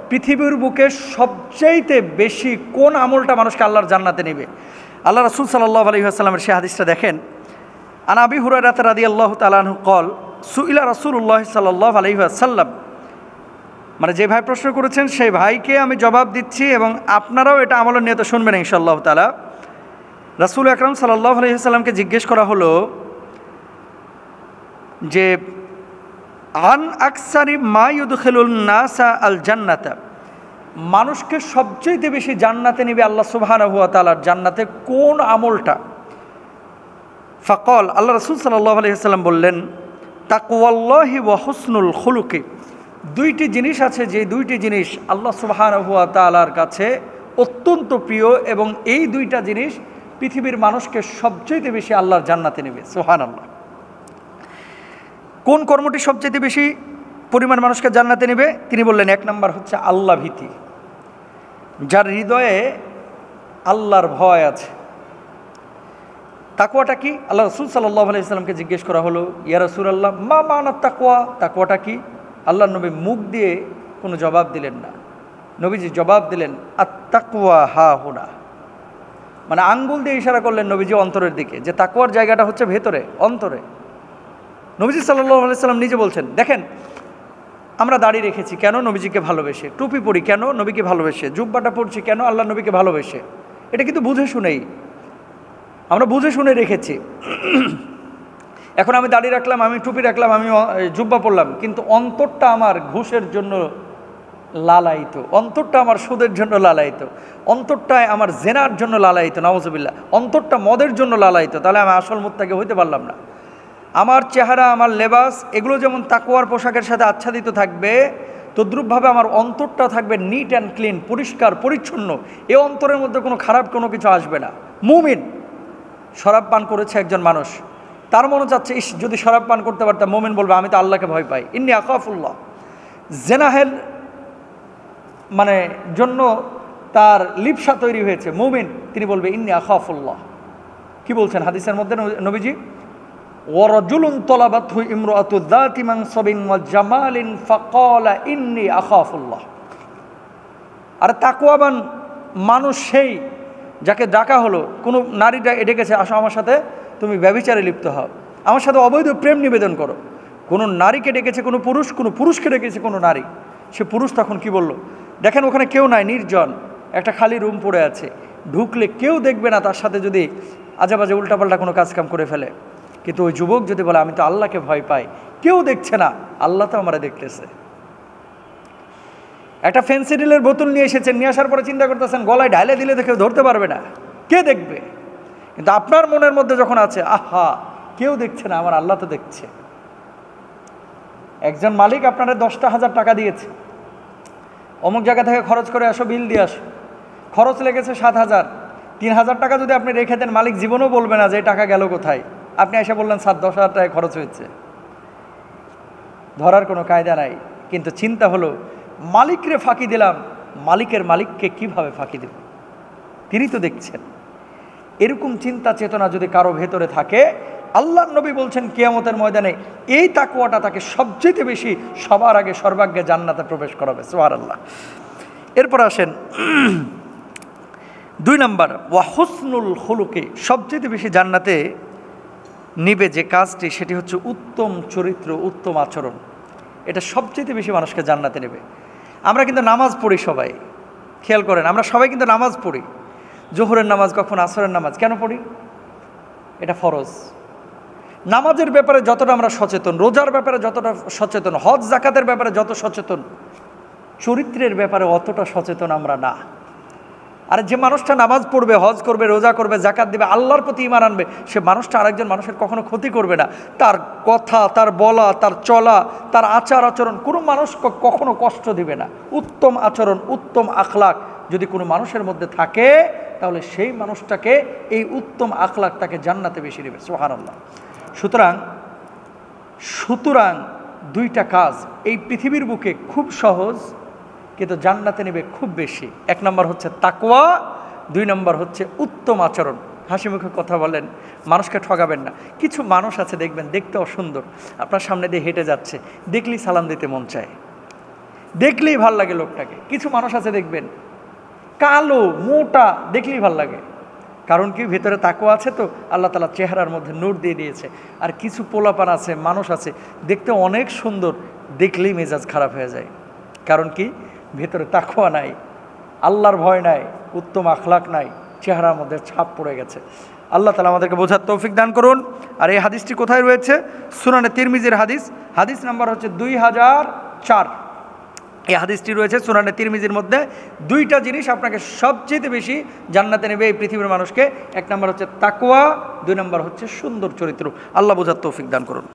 পৃথিবীর বুকে সবচাইতে বেশি কোন আমলটা মানুষকে আল্লাহর জান্নাতে নেবে? আল্লাহ রাসূল সাল্লাল্লাহু আলাইহি ওয়াসাল্লামের সেই হাদিসটা দেখেন। আন আবি হুরায়রা রাদিয়াল্লাহু তাআলা আনহু قال সুইলা রাসূলুল্লাহ সাল্লাল্লাহু আলাইহি ওয়াসাল্লাম, মানে যে ভাই প্রশ্ন করেছেন সেই ভাইকে আমি জবাব দিচ্ছি এবং আপনারাও এটা আমলের নিয়তে শুনবেন ইনশাআল্লাহ তাআলা। রাসূল আকরাম সাল্লাল্লাহু আলাইহি ওয়াসাল্লামকে জিজ্ঞেস করা হলো যে আন আকসারি মা ইউদখিলুন নাসা আল জান্নাতা, মানুষকে সবচেয়ে বেশি জান্নাতে নেবে আল্লাহ সুবহানাহু ওয়া তাআলার জান্নাতে কোন আমলটা? ফাকাল, আল্লাহ রাসূল সাল্লাল্লাহু আলাইহি ওয়াসাল্লাম বললেন তাকওয়াল্লাহি ওয়া হুসনুল খুলুকি। দুইটি জিনিস আছে, যে দুইটি জিনিস আল্লাহ সুবহানাহু ওয়া তাআলার কাছে অত্যন্ত প্রিয় এবং এই দুইটা জিনিস পৃথিবীর মানুষকে সবচেয়ে বেশি আল্লাহর জান্নাতে নেবে। সুবহানাল্লাহ। কোন কর্মটি সবচেয়ে বেশি পরিমাণ মানুষকে জান্নাতে নেবে? তিনি বললেন এক নম্বর হচ্ছে আল্লাহ ভীতি, যার হৃদয়ে আল্লাহর ভয় আছে। তাকওয়াটা কি? আল্লাহ রাসূল সাল্লাল্লাহু আলাইহি ওয়াসাল্লামকে জিজ্ঞেস করা হলো, ইয়া রাসূলুল্লাহ মা মানাত তাকওয়া, তাকওয়াটা কি? আল্লাহ নবী মুখ দিয়ে কোনো জবাব দিলেন না। নবীজি জবাব দিলেন আত তাকওয়া হা হুনা, মানে আঙ্গুল দিয়ে ইশারা করলেন নবীজি অন্তরের দিকে, যে তাকওয়ার জায়গাটা হচ্ছে ভেতরে, অন্তরে। নবীজি সাল্লাল্লাহু আলাইহি ওয়াসাল্লাম নিজে বলছেন, দেখেন আমরা দাড়ি রেখেছি কেন? নবীজিকে ভালোবেসে। টুপি পরি কেন? নবীকে ভালোবেসে। জুব্বাটা পরছি কেন? আল্লাহ নবীকে ভালোবেসে। এটা কিন্তু বুঝে শুনেই, আমরা বুঝে শুনে রেখেছি। এখন আমি দাড়ি রাখলাম, আমি টুপি রাখলাম, আমি জুব্বা পরলাম, কিন্তু অন্তরটা আমার ঘুষের জন্য লালায়িত, অন্তরটা আমার সুদের জন্য লালায়িত, অন্তরটায় আমার জেনার জন্য লালায়িত, নাউজুবিল্লাহ, অন্তরটা মদের জন্য লালায়িত, তাহলে আমি আসল মুত্তাকি হইতে পারলাম না। আমার চেহারা, আমার লেবাস, এগুলো যেমন তাকওয়ার পোশাকের সাথে আচ্ছাদিত থাকবে, তদ্রূপভাবে আমার অন্তরটা থাকবে নিট অ্যান্ড ক্লিন, পরিষ্কার পরিচ্ছন্ন। এ অন্তরের মধ্যে কোনো খারাপ কোনো কিছু আসবে না। মুমিন, শরাব পান করেছে একজন মানুষ, তার মনে চাচ্ছে ইস যদি শরাব পান করতে পারতাম। মুমিন বলবে আমি তো আল্লাহকে ভয় পাই, ইন্নী আখাফুল্লাহ। জেনাহেল মানে জন্য তার লিপসা তৈরি হয়েছে, মুমিন তিনি বলবে ইন্নী আখাফুল্লাহ। কি বলছেন হাদিসের মধ্যে নবীজি? ওয়ারাজুলুন তালাবাতহু ইমরাআতু যাতি মানসাবিন ওয়া জামালিন ফাকালা ইন্নী আখাফুল্লাহ। আর তাকওয়াবান মানুষ সেই যাকে ডাকা হলো, কোনো নারীটা ডেকেছে আসো আমার সাথে তুমি ব্যভিচারে লিপ্ত হও, আমার সাথে অবৈধ প্রেম নিবেদন করো। কোনো নারীকে ডেকেছে কোনো পুরুষকে ডেকেছে কোনো নারী। সে পুরুষ তখন কি বলল? দেখেন ওখানে কেউ নাই, নির্জন, একটা খালি রুম পড়ে আছে, ঢুকলে কেউ দেখবে না তার সাথে যদি আজেবাজে উল্টাপাল্টা কোনো কাজকাম করে ফেলে। কিন্তু ওই যুবক যদি বলে আমি তো আল্লাহকে ভয় পাই, কেউ দেখছে না, আল্লাহ তো আমরা দেখতেছে। একটা ফেন্সিডিলের বোতল নিয়ে এসেছেন, নিয়ে আসার পরে চিন্তা করতেছেন গলায় ঢালে দিলে তো কেউ ধরতে পারবে না, কে দেখবে? কিন্তু আপনার মনের মধ্যে যখন আছে আহা কেউ দেখছে না, আমার আল্লাহ তো দেখছে। একজন মালিক আপনারা 10,000 টাকা দিয়েছে, অমুক জায়গা থেকে খরচ করে আসো, বিল দিয়ে আসো, খরচ লেগেছে 7,000, 3,000 টাকা যদি আপনি রেখে দেন মালিক জীবনও বলবে না যে টাকা গেল কোথায়। আপনি এসে বললেন 10,000 টাকা খরচ হয়েছে, ধরার কোনো কায়দা নাই। কিন্তু চিন্তা হলো মালিকরে ফাঁকি দিলাম, মালিকের মালিককে কিভাবে ফাঁকি দেব? তিনি তো দেখছেন। এরকম চিন্তা চেতনা যদি কারো ভেতরে থাকে, আল্লাহর নবী বলছেন কিয়ামতের ময়দানে এই তাকওয়াটা তাকে সবচেয়ে বেশি সবার আগে সর্বাগ্যে জান্নাতে প্রবেশ করাবে। সুবহানাল্লাহ। এরপর আসেন 2 নম্বর, ওয়া হুসনুল খুলুকি, সবচেয়ে বেশি জান্নাতে নিবে যে কাজটি সেটি হচ্ছে উত্তম চরিত্র, উত্তম আচরণ। এটা সবচেয়ে বেশি মানুষকে জান্নাতে নেবে। আমরা কিন্তু নামাজ পড়ি সবাই, খেয়াল করেন আমরা সবাই কিন্তু নামাজ পড়ি। জোহরের নামাজ, কখন আসরের নামাজ, কেন পড়ি? এটা ফরজ। নামাজের ব্যাপারে যতটা আমরা সচেতন, রোজার ব্যাপারে যতটা সচেতন, হজ জাকাতের ব্যাপারে যত সচেতন, চরিত্রের ব্যাপারে অতটা সচেতন আমরা না। আর যে মানুষটা নামাজ পড়বে, হজ করবে, রোজা করবে, জাকাত দেবে, আল্লাহর প্রতি ঈমান আনবে, সে মানুষটা আরেকজন মানুষের কখনো ক্ষতি করবে না। তার কথা, তার বলা, তার চলা, তার আচার আচরণ কোনো মানুষ কখনো কষ্ট দিবে না। উত্তম আচরণ, উত্তম আখলাক যদি কোনো মানুষের মধ্যে থাকে, তাহলে সেই মানুষটাকে এই উত্তম আখলাক তাকে জান্নাতে বেশি নেবে। সুবহানাল্লাহ। সুতরাং 2টা কাজ এই পৃথিবীর বুকে খুব সহজ, কিন্তু জান্নাতে নেবে খুব বেশি। 1 নম্বর হচ্ছে তাকওয়া, 2 নম্বর হচ্ছে উত্তম আচরণ। হাসি মুখে কথা বলেন, মানুষকে ঠকাবেন না। কিছু মানুষ আছে দেখবেন দেখতে অসুন্দর, আপনার সামনে দিয়ে হেঁটে যাচ্ছে, দেখলেই সালাম দিতে মন চায়, দেখলেই ভাল লাগে লোকটাকে। কিছু মানুষ আছে দেখবেন কালো মোটা, দেখলেই ভাল লাগে, কারণ কি ভেতরে তাকওয়া আছে, তো আল্লাহ তাআলা চেহারার মধ্যে নূর দিয়ে দিয়েছে। আর কিছু পোলাপান আছে, মানুষ আছে দেখতে অনেক সুন্দর, দেখলেই মেজাজ খারাপ হয়ে যায়, কারণ কি ভেতরে তাকওয়া নাই, আল্লাহর ভয় নাই, উত্তম আখলাক নাই, চেহারার মধ্যে ছাপ পড়ে গেছে। আল্লাহ তাআলা আমাদেরকে বোঝার তৌফিক দান করুন। আর এই হাদিসটি কোথায় রয়েছে? সুনানে তিরমিজির হাদিস, হাদিস নাম্বার হচ্ছে 2004। এই হাদিসটি রয়েছে সুনানে তিরমিজির মধ্যে। দুইটা জিনিস আপনাকে সবচেয়ে বেশি জান্নাতে নেবে এই পৃথিবীর মানুষকে, এক নম্বর হচ্ছে তাকওয়া, দুই নম্বর হচ্ছে সুন্দর চরিত্র। আল্লাহ বোঝার তৌফিক দান করুন।